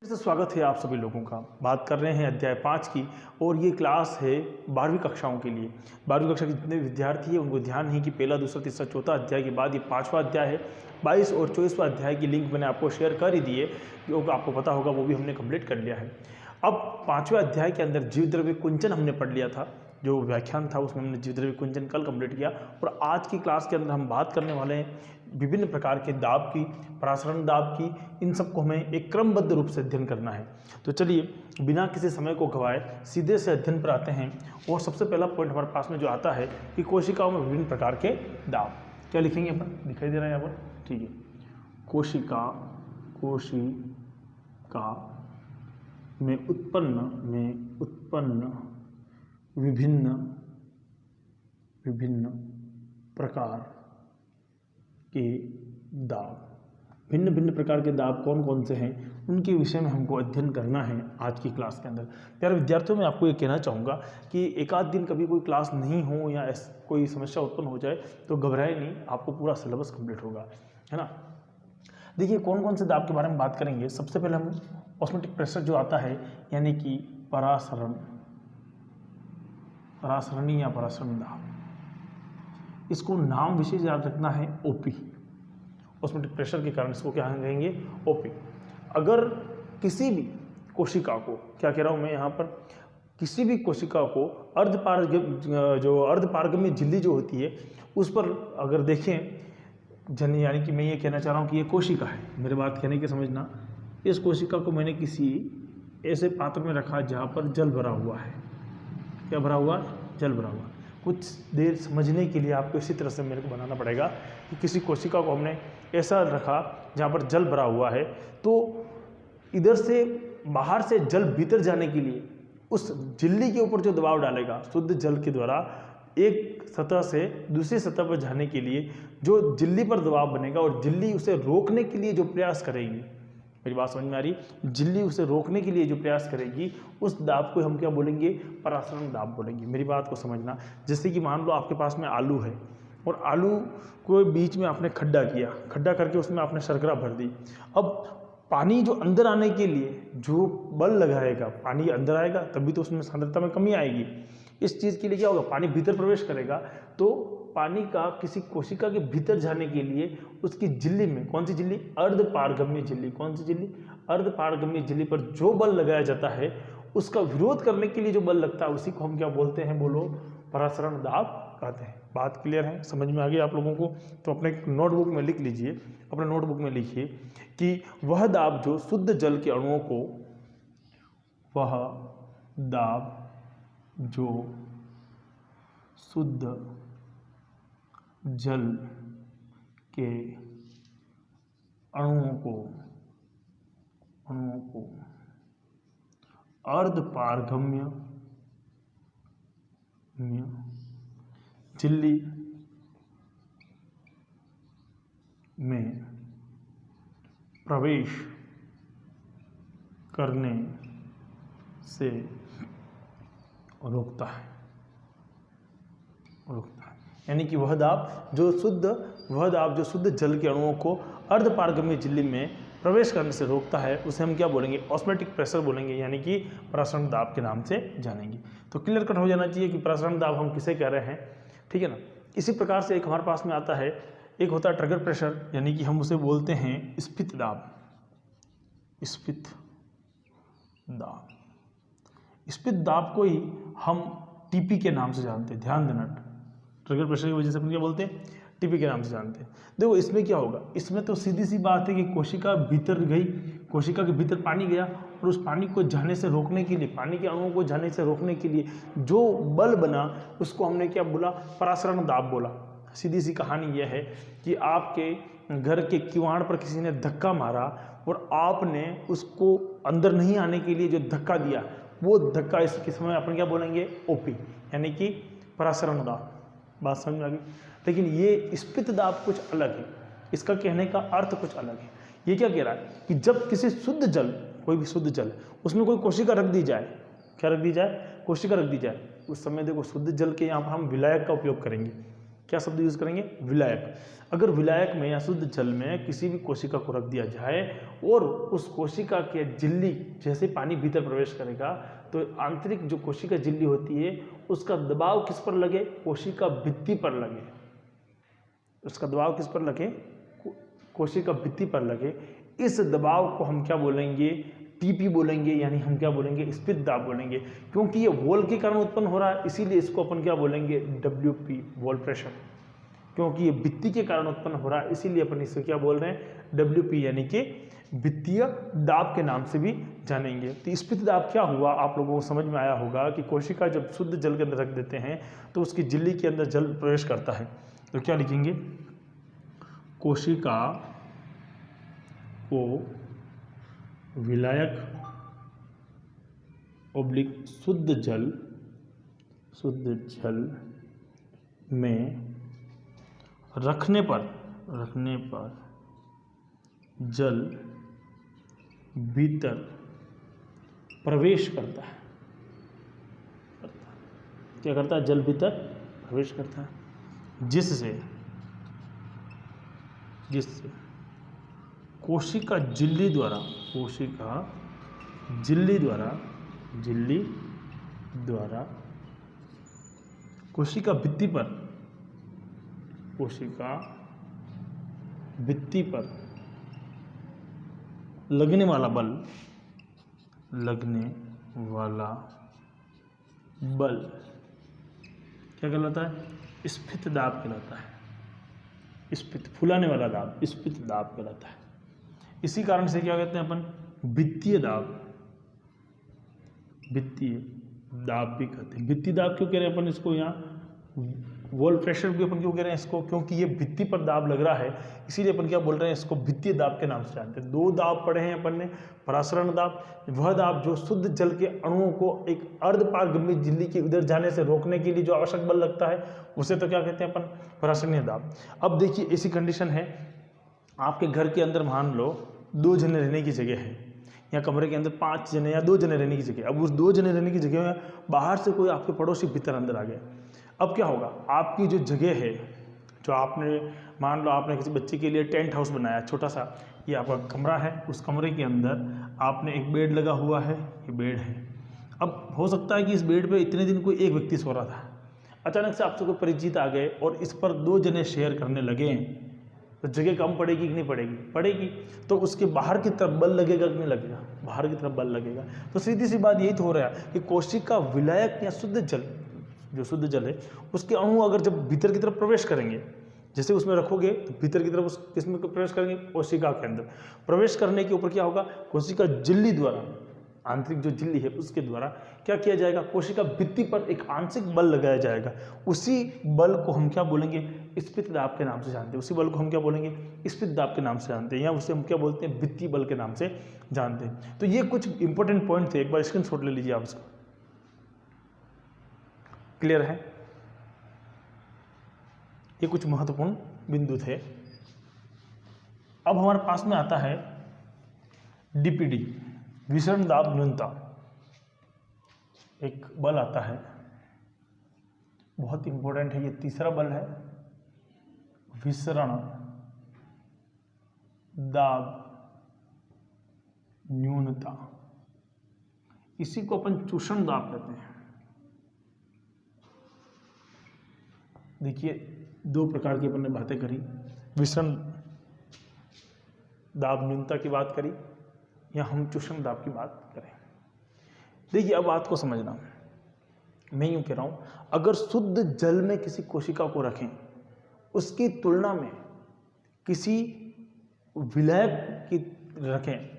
फिर से स्वागत है आप सभी लोगों का। बात कर रहे हैं अध्याय 5 की और ये क्लास है 12वीं कक्षाओं के लिए। 12वीं कक्षा के जितने विद्यार्थी हैं उनको ध्यान है कि पहला, दूसरा, तीसरा, चौथा अध्याय के बाद ये 5वां अध्याय है। 22 और 24वां अध्याय की लिंक मैंने आपको शेयर कर ही दी है, जो आपको पता होगा वो भी हमने कंप्लीट कर लिया है। अब 5वें अध्याय के अंदर जीव द्रव्य कुंचन हमने पढ़ लिया था, जो व्याख्यान था उसमें हमने जीव द्रव्य कुंचन कल कंप्लीट किया। और आज की क्लास के अंदर हम बात करने वाले हैं विभिन्न प्रकार के दाब की, परासरण दाब की। इन सबको हमें एक क्रमबद्ध रूप से अध्ययन करना है। तो चलिए बिना किसी समय को गवाए सीधे से अध्ययन पर आते हैं। और सबसे पहला पॉइंट हमारे पास में जो आता है कि कोशिकाओं में विभिन्न प्रकार के दाब। क्या लिखेंगे अपन? दिखाई दे रहा है यहाँ पर, ठीक है। कोशिका में उत्पन्न विभिन्न प्रकार के दाब। भिन्न भिन्न प्रकार के दाब कौन कौन से हैं उनके विषय में हमको अध्ययन करना है आज की क्लास के अंदर। प्यारे विद्यार्थियों, मैं आपको ये कहना चाहूँगा कि एक आध दिन कभी कोई क्लास नहीं हो या कोई समस्या उत्पन्न हो जाए तो घबराए नहीं, आपको पूरा सिलेबस कंप्लीट होगा, है ना। देखिए कौन कौन से दाब के बारे में बात करेंगे। सबसे पहले हम ऑस्मोटिक प्रेशर जो आता है, यानी कि परासरणी या परासरण दाब, इसको नाम विशेष याद रखना है ओपी। ऑस्मोटिक प्रेशर के कारण इसको क्या कहेंगे? ओपी। अगर किसी भी कोशिका को, क्या कह रहा हूँ मैं यहाँ पर, किसी भी कोशिका को अर्धपारगम्य झिल्ली जो होती है उस पर अगर देखें, यानी कि मैं ये कहना चाह रहा हूँ कि ये कोशिका है, मेरे बात कहने की समझना। इस कोशिका को मैंने किसी ऐसे पात्र में रखा जहाँ पर जल भरा हुआ है। क्या भरा हुआ? जल भरा हुआ। कुछ देर समझने के लिए आपको इसी तरह से मेरे को बनाना पड़ेगा कि किसी कोशिका को हमने ऐसा रखा जहाँ पर जल भरा हुआ है, तो इधर से बाहर से जल भीतर जाने के लिए उस झिल्ली के ऊपर जो दबाव डालेगा शुद्ध जल के द्वारा, एक सतह से दूसरी सतह पर जाने के लिए जो झिल्ली पर दबाव बनेगा और झिल्ली उसे रोकने के लिए जो प्रयास करेगी, मेरी बात समझ में आ रही? झिल्ली उसे रोकने के लिए जो प्रयास करेगी उस दाब को हम क्या बोलेंगे? परासरण दाब बोलेंगे। मेरी बात को समझना। जैसे कि मान लो आपके पास में आलू है और आलू को बीच में आपने खड्डा किया, खड्डा करके उसमें आपने शर्करा भर दी। अब पानी जो अंदर आने के लिए जो बल लगाएगा, पानी अंदर आएगा तभी तो उसमें सांद्रता में कमी आएगी। इस चीज़ के लिए क्या होगा? पानी भीतर प्रवेश करेगा, तो पानी का किसी कोशिका के भीतर जाने के लिए उसकी झिल्ली में, कौन सी झिल्ली? अर्धपारगम्य झिल्ली। कौन सी झिल्ली? अर्धपारगम्य झिल्ली पर जो बल लगाया जाता है उसका विरोध करने के लिए जो बल लगता है उसी को हम क्या बोलते हैं? बोलो, परासरण दाब कहते हैं। बात क्लियर है? समझ में आ गई आप लोगों को? तो अपने नोटबुक में लिख लीजिए, अपने नोटबुक में लिखिए कि वह दाब जो शुद्ध जल के अणुओं को, वह दाब जो शुद्ध जल के अणुओं को अर्धपारगम्य झिल्ली में प्रवेश करने से रोकता है। यानी कि वह दाब जो शुद्ध जल के अणुओं को अर्धपारगम्य झिल्ली में प्रवेश करने से रोकता है, उसे हम क्या बोलेंगे? ऑस्मोटिक प्रेशर बोलेंगे, यानी कि परासरण दाब के नाम से जानेंगे। तो क्लियर कट हो जाना चाहिए कि परासरण दाब हम किसे कह रहे हैं, ठीक है ना। इसी प्रकार से एक हमारे पास में आता है, एक होता है ट्रिगर प्रेशर, यानी कि हम उसे बोलते हैं स्फीत दाब। स्फीत दाब को ही हम टीपी के नाम से जानते हैं। ध्यान देना, ट्रिगर प्रेशर की वजह से अपन क्या बोलते हैं? टीपी के नाम से जानते हैं। देखो इसमें क्या होगा, इसमें तो सीधी सी बात है कि कोशिका भीतर गई, कोशिका के भीतर पानी गया और उस पानी को जाने से रोकने के लिए, पानी के अणुओं को जाने से रोकने के लिए जो बल बना उसको हमने क्या बोला? परासरण दाब बोला। सीधी सी कहानी यह है कि आपके घर के किवाड़ पर किसी ने धक्का मारा और आपने उसको अंदर नहीं आने के लिए जो धक्का दिया, वो धक्का इसके समय अपन क्या बोलेंगे? ओपी, यानी कि परासरण दाब। बात समझ में आ गई? लेकिन ये स्फीत दाब कुछ अलग है, इसका कहने का अर्थ कुछ अलग है। ये क्या कह रहा है कि जब किसी शुद्ध जल, कोई भी शुद्ध जल, उसमें कोई कोशिका रख दी जाए, क्या रख दी जाए? कोशिका रख दी जाए, उस समय देखो शुद्ध जल के यहाँ पर हम विलायक का उपयोग करेंगे। क्या शब्द यूज करेंगे? विलायक। अगर विलायक में या शुद्ध जल में किसी भी कोशिका को रख दिया जाए और उस कोशिका के झिल्ली, जैसे पानी भीतर प्रवेश करेगा तो आंतरिक जो कोशिका झिल्ली होती है उसका दबाव किस पर लगे? कोशिका भित्ति पर लगे। उसका दबाव किस पर लगे? कोशिका भित्ति पर लगे। इस दबाव को हम क्या बोलेंगे? टीपी बोलेंगे, यानी हम क्या बोलेंगे? स्फीत दाब बोलेंगे। क्योंकि ये वॉल के कारण उत्पन्न हो रहा है इसीलिए इसको अपन क्या बोलेंगे? WP, wall pressure. क्योंकि ये भित्ति के कारण उत्पन्न हो रहा है इसीलिए अपन इसे क्या बोल रहे हैं? WP, यानी कि भित्तीय दाब के नाम से भी जानेंगे। तो स्फीत दाब क्या हुआ? आप लोगों को समझ में आया होगा कि कोशिका जब शुद्ध जल के अंदर रख देते हैं तो उसकी झिल्ली के अंदर जल प्रवेश करता है। तो क्या लिखेंगे? कोशिका को विलायक ऑब्लिक शुद्ध जल में रखने पर जल भीतर प्रवेश करता है। क्या करता है? जल भीतर प्रवेश करता है, जिससे कोशिका झिल्ली द्वारा कोशिका भित्ति पर लगने वाला बल क्या कहलाता है? स्फीत दाब कहलाता है। स्फीत, फुलाने वाला दाब, स्फीत दाब कहलाता है। इसी कारण से क्या कहते हैं अपन? भित्तीय दाब भी कहते हैं। भित्तीय दाब क्यों कह रहे हैं अपन इसको? यहाँ वॉल प्रेशर भी अपन क्यों कह रहे हैं इसको? क्योंकि ये भित्ति पर दाब लग रहा है इसीलिए अपन क्या बोल रहे हैं? इसको भित्तीय दाब के नाम से जानते हैं। दो दाब पढ़े हैं अपन ने। परासरण दाब, वह दाब जो शुद्ध जल के अणुओं को एक अर्धपारगम्य झिल्ली के उधर जाने से रोकने के लिए जो आवश्यक बल लगता है उसे तो क्या कहते हैं अपन? परासरणीय दाब। अब देखिए ऐसी कंडीशन है, आपके घर के अंदर मान लो 2 जने रहने की जगह है, या कमरे के अंदर 5 जने या 2 जने रहने की जगह। अब उस 2 जने रहने की जगह में बाहर से कोई आपके पड़ोसी भीतर अंदर आ गया। अब क्या होगा? आपकी जो जगह है, जो आपने मान लो आपने किसी बच्चे के लिए टेंट हाउस बनाया छोटा सा, ये आपका कमरा है, उस कमरे के अंदर आपने एक बेड लगा हुआ है, ये बेड है। अब हो सकता है कि इस बेड पे इतने दिन कोई एक व्यक्ति सो रहा था, अचानक से आपसे कोई परिचित आ गए और इस पर 2 जने शेयर करने लगे, तो जगह कम पड़ेगी कि नहीं पड़ेगी? पड़ेगी। तो उसके बाहर की तरफ बल लगेगा कि नहीं लगेगा? बाहर की तरफ बल लगेगा। तो सीधी सी बात यही तो हो रहा है कि कोशिका विलायक या शुद्ध जल, जो शुद्ध जल है उसके अणु अगर जब भीतर की तरफ प्रवेश करेंगे, जैसे उसमें रखोगे तो भीतर की तरफ उस किसमें प्रवेश करेंगे? कोशिका के अंदर प्रवेश करने के ऊपर क्या होगा? कोशिका झिल्ली द्वारा, आंतरिक जो झिल्ली है उसके द्वारा क्या किया जाएगा? कोशिका भित्ति पर एक आंशिक बल लगाया जाएगा। उसी बल को हम क्या बोलेंगे? स्फीत दाब के नाम से जानते हैं। उसी बल को हम क्या बोलेंगे? स्फीत दाब के नाम से जानते हैं, या उसे हम क्या बोलते हैं? भित्ति बल के नाम से जानते हैं। तो ये कुछ इंपॉर्टेंट पॉइंट थे, एक बार स्क्रीनशॉट ले लीजिए आप इसका। क्लियर है? ये कुछ महत्वपूर्ण बिंदु थे। अब हमारे पास में आता है DPD, विसरण दाब न्यूनता। एक बल आता है, बहुत इंपॉर्टेंट है, ये तीसरा बल है, विसरण दाब न्यूनता। इसी को अपन चूषण दाब कहते हैं। देखिए 2 प्रकार की अपन ने बातें करी, विसरण दाब न्यूनता की बात करी, या हम चूषण दाब की बात करें। देखिए अब बात को समझना, मैं यूं कह रहा हूं, अगर शुद्ध जल में किसी कोशिका को रखें, उसकी तुलना में किसी विलायक की रखें,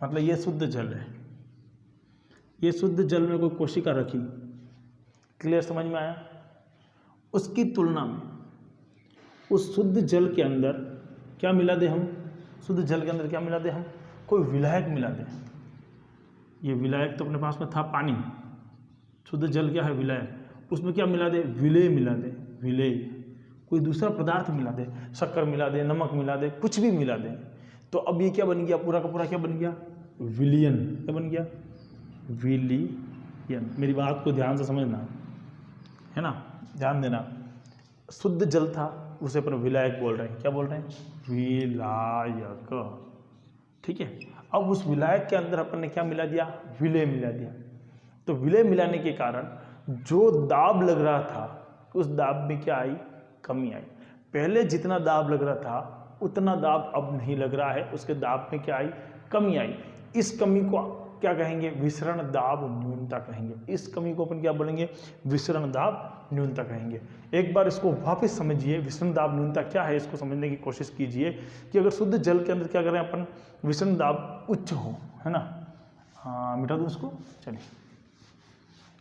मतलब ये शुद्ध जल है, ये शुद्ध जल में कोई कोशिका रखी, क्लियर समझ में आया? उसकी तुलना में उस शुद्ध जल के अंदर क्या मिला दे हम? शुद्ध जल के अंदर क्या मिला दे हम? कोई विलायक मिला दे। ये विलायक तो अपने पास में था पानी, शुद्ध जल क्या है? विलायक। उसमें क्या मिला दे? विलेय मिला दे, विलेय। कोई दूसरा पदार्थ मिला दे, शक्कर मिला दे, नमक मिला दे, कुछ भी मिला दे, तो अब ये क्या बन गया? पूरा का पूरा क्या बन गया? विलियन। क्या बन गया? विलियन। मेरी बात को ध्यान से समझना है ना, ध्यान देना। शुद्ध जल था उसे अपन विलायक बोल रहे हैं। क्या बोल रहे हैं? विलायक। ठीक है। अब उस विलायक के अंदर अपन ने क्या मिला दिया? विलय मिला दिया। तो विलय मिलाने के कारण जो दाब लग रहा था उस दाब में क्या आई? कमी आई। पहले जितना दाब लग रहा था उतना दाब अब नहीं लग रहा है, उसके दाब में क्या आई? कमी आई। इस कमी को क्या कहेंगे? विसरण दाब न्यूनता कहेंगे। इस कमी को अपन क्या बोलेंगे? विसरण दाब न्यूनता कहेंगे। एक बार इसको वापस समझिए, विसरण दाब न्यूनता क्या है इसको समझने की कोशिश कीजिए कि अगर शुद्ध जल के अंदर क्या करें अपन? विसरण दाब उच्च हो, है ना। हाँ, मिटा दूँ इसको। चलिए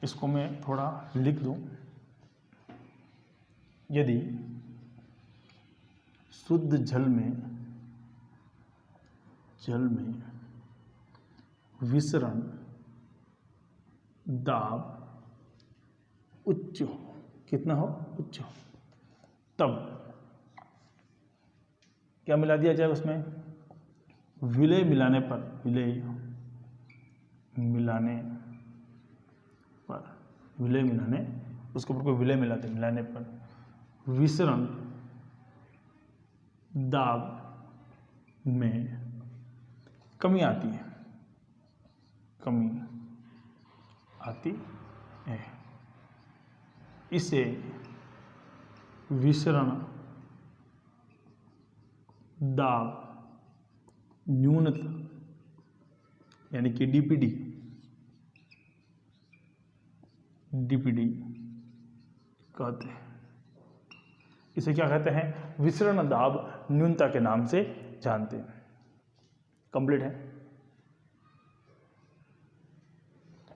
इसको मैं थोड़ा लिख दूं। यदि शुद्ध जल में विसरण दाब उच्च हो, कितना हो? उच्च हो, तब क्या मिला दिया जाए उसमें? विलय मिलाने पर, विलय मिलाने उसके ऊपर कोई विलय मिलाते, मिलाने पर विसरण दाब में कमी आती है, कमी आती है। इसे विसरण दाब न्यूनता यानी कि डीपीडी कहते हैं। इसे क्या कहते हैं? विसरण दाब न्यूनता के नाम से जानते हैं। कंप्लीट है?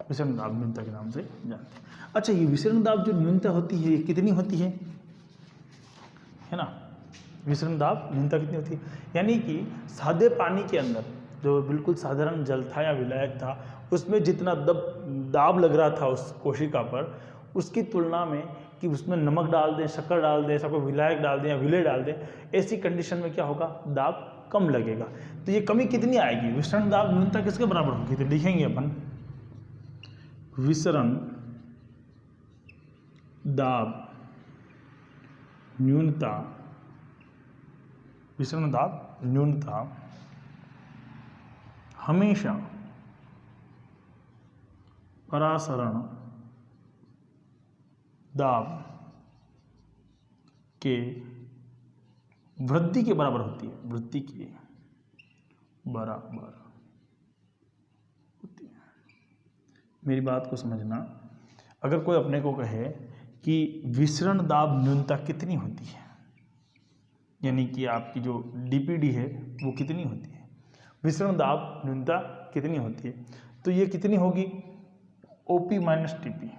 विसरण दाब न्यूनता के नाम से जानते हैं। अच्छा, ये विसरण दाब जो न्यूनता होती है ये कितनी होती है ना? विसरण दाब न्यूनता कितनी होती है? यानी कि सादे पानी के अंदर जो बिल्कुल साधारण जल था या विलायक था उसमें जितना दाब लग रहा था उस कोशिका पर, उसकी तुलना में कि उसमें नमक डाल दें, शक्कर डाल दें, सबको विलायक डाल दें या विलय डाल दें, ऐसी कंडीशन में क्या होगा? दाब कम लगेगा। तो ये कमी कितनी आएगी? विसरण दाब न्यूनता किसके बराबर होगी? तो लिखेंगे अपन विसरण दाब न्यूनता, विसरण दाब न्यूनता हमेशा परासरण दाब के वृद्धि के बराबर होती है, वृद्धि के बराबर होती है। मेरी बात को समझना, अगर कोई अपने को कहे कि विसरण दाब न्यूनता कितनी होती है, यानी कि आपकी जो डीपीडी है वो कितनी होती है, विसरण दाब न्यूनता कितनी होती है, तो ये कितनी होगी? OP minus TP,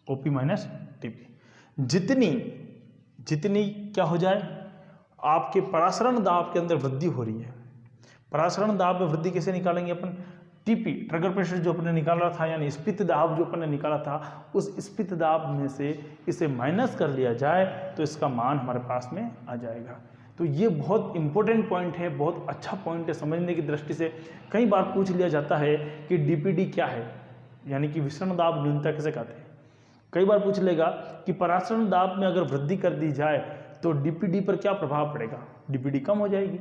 OP minus TP. जितनी क्या हो जाए? आपके परासरण दाब के अंदर वृद्धि हो रही है। परासरण दाब में वृद्धि कैसे निकालेंगे अपन? टीपी, ट्रिगर प्रेशर जो अपने निकाला था, यानी स्फीत दाब जो अपने निकाला था, उस स्फीत दाब में से इसे माइनस कर लिया जाए तो इसका मान हमारे पास में आ जाएगा। तो ये बहुत इंपॉर्टेंट पॉइंट है, बहुत अच्छा पॉइंट है समझने की दृष्टि से। कई बार पूछ लिया जाता है कि डीपीडी क्या है, यानी कि विसरण दाब न्यूनता किसे कहते हैं। कई बार पूछ लेगा कि परासरण दाब में अगर वृद्धि कर दी जाए तो डीपीडी पर क्या प्रभाव पड़ेगा? डीपीडी कम हो जाएगी।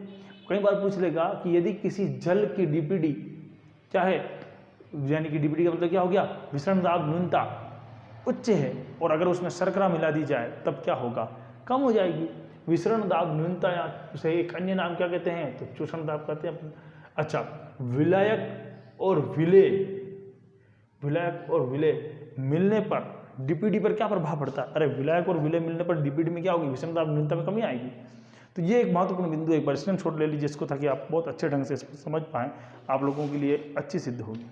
कई बार पूछ लेगा कि यदि किसी जल की डीपीडी क्या है, यानी कि डीपीडी का मतलब क्या हो गया? विसरण दाब न्यूनता उच्च है, और अगर उसमें शर्करा मिला दी जाए तब क्या होगा? कम हो जाएगी। विसरण दाब न्यूनता या उसे एक अन्य नाम क्या कहते हैं? तो चूषण दाब कहते हैं। अच्छा, विलायक और विलय मिलने पर डीपीडी पर क्या प्रभाव पड़ता है? अरे विलायक और विलय मिलने पर डीपीडी में क्या होगी? विसरण दाब न्यूनता में कमी आएगी। तो ये एक महत्वपूर्ण बिंदु, एक बार स्क्रीनशॉट ले लीजिए इसको, ताकि आप बहुत अच्छे ढंग से इसको समझ पाएँ, आप लोगों के लिए अच्छी सिद्ध होगी।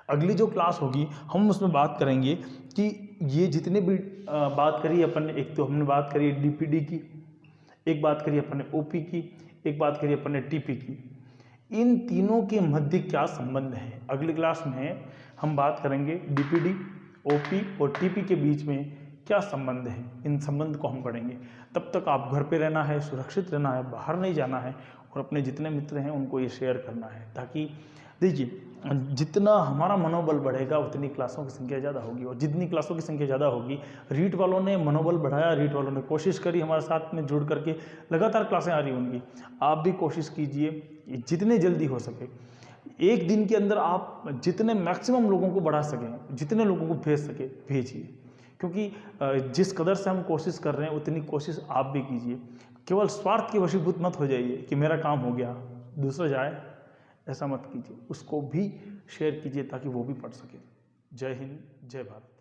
अगली जो क्लास होगी हम उसमें बात करेंगे कि ये जितने भी बात करी अपन ने, एक तो हमने बात करी डीपीडी की, एक बात करी अपन ने ओपी की, एक बात करी अपन ने टीपी की। इन तीनों के मध्य क्या संबंध है, अगली क्लास में हम बात करेंगे। डीपीडी, ओपी और टीपी के बीच में क्या संबंध है, इन संबंध को हम पढ़ेंगे। तब तक आप घर पे रहना है, सुरक्षित रहना है, बाहर नहीं जाना है, और अपने जितने मित्र हैं उनको ये शेयर करना है, ताकि देखिए जितना हमारा मनोबल बढ़ेगा उतनी क्लासों की संख्या ज़्यादा होगी, और जितनी क्लासों की संख्या ज़्यादा होगी, रीट वालों ने मनोबल बढ़ाया, रीट वालों ने कोशिश करी हमारे साथ में जुड़ करके, लगातार क्लासें आ रही होंगी। आप भी कोशिश कीजिए जितने जल्दी हो सके, एक दिन के अंदर आप जितने मैक्सिमम लोगों को बढ़ा सकें, जितने लोगों को भेज सके भेजिए, क्योंकि जिस कदर से हम कोशिश कर रहे हैं उतनी कोशिश आप भी कीजिए। केवल स्वार्थ के वशीभूत मत हो जाइए कि मेरा काम हो गया दूसरा जाए, ऐसा मत कीजिए। उसको भी शेयर कीजिए ताकि वो भी पढ़ सके। जय हिंद, जय भारत।